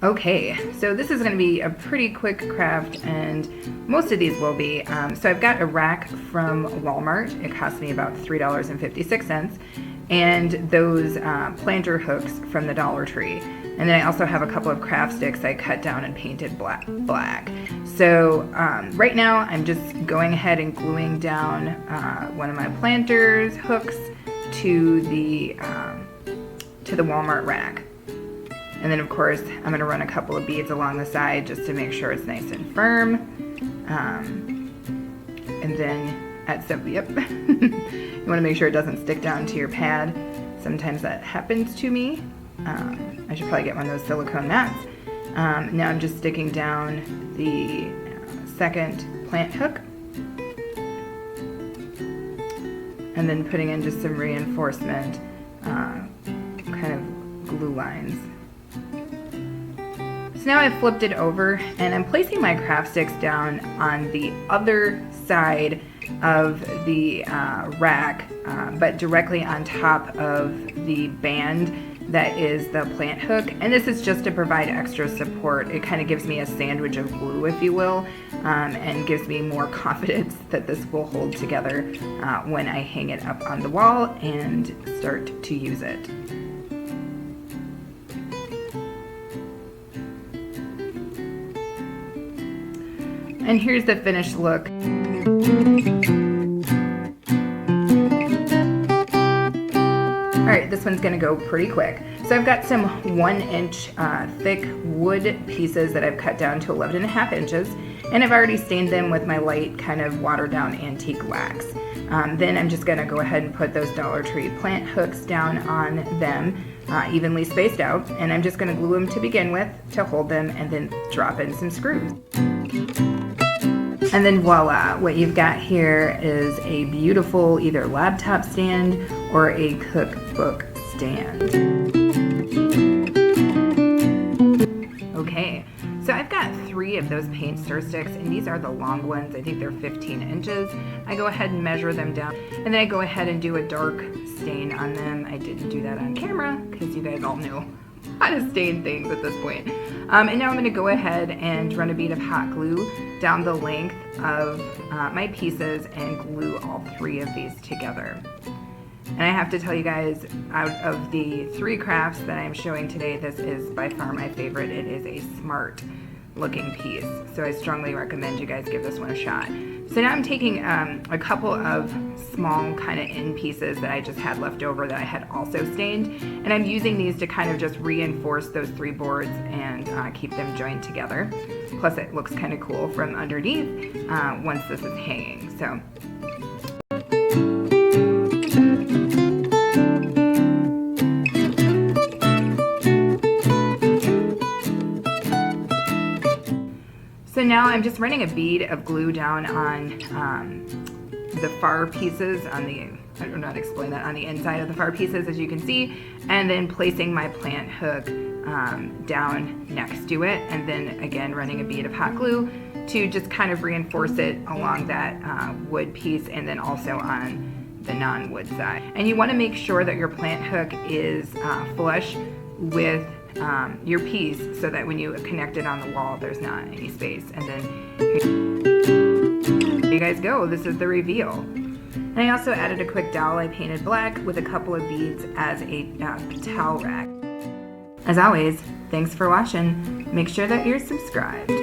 Okay, so this is going to be a pretty quick craft, and most of these will be. So I've got a rack from Walmart. It cost me about $3.56, and those planter hooks from the Dollar Tree. And then I also have a couple of craft sticks I cut down and painted black. So right now I'm just going ahead and gluing down one of my planters hooks to the Walmart rack. And then of course I'm going to run a couple of beads along the side just to make sure it's nice and firm. And then add some, yep. You want to make sure it doesn't stick down to your pad. Sometimes that happens to me. I should probably get one of those silicone mats. Now I'm just sticking down the second plant hook. And then putting in just some reinforcement kind of glue lines. So now I've flipped it over and I'm placing my craft sticks down on the other side of the rack, but directly on top of the band that is the plant hook. And this is just to provide extra support. It kind of gives me a sandwich of glue, if you will, and gives me more confidence that this will hold together when I hang it up on the wall and start to use it. And here's the finished look. Alright, this one's going to go pretty quick. So I've got some 1-inch thick wood pieces that I've cut down to 11.5 inches, and I've already stained them with my light kind of watered down antique wax. Then I'm just going to go ahead and put those Dollar Tree plant hooks down on them, evenly spaced out, and I'm just going to glue them to begin with to hold them and then drop in some screws. And then voila, what you've got here is a beautiful either laptop stand or a cookbook stand. Okay, so I've got 3 of those paint stir sticks, and these are the long ones. I think they're 15 inches. I go ahead and measure them down, and then I go ahead and do a dark stain on them. I didn't do that on camera because you guys all know how to stain things at this point. And now I'm going to go ahead and run a bead of hot glue down the length of my pieces and glue all 3 of these together. And I have to tell you guys, out of the 3 crafts that I'm showing today, this is by far my favorite. It is a smart looking piece, so I strongly recommend you guys give this one a shot. So now I'm taking a couple of small kind of end pieces that I just had left over that I had also stained, and I'm using these to kind of just reinforce those 3 boards and keep them joined together. Plus it looks kind of cool from underneath once this is hanging. So now I'm just running a bead of glue down on the far pieces on the, I don't know how to explain that, on the inside of the far pieces, as you can see, and then placing my plant hook down next to it, and then again running a bead of hot glue to just kind of reinforce it along that wood piece and then also on the non-wood side. And you want to make sure that your plant hook is flush with your piece so that when you connect it on the wall there's not any space. And then here you guys go, this is the reveal. And I also added a quick dowel I painted black with a couple of beads as a towel rack. As always, thanks for watching. Make sure that you're subscribed.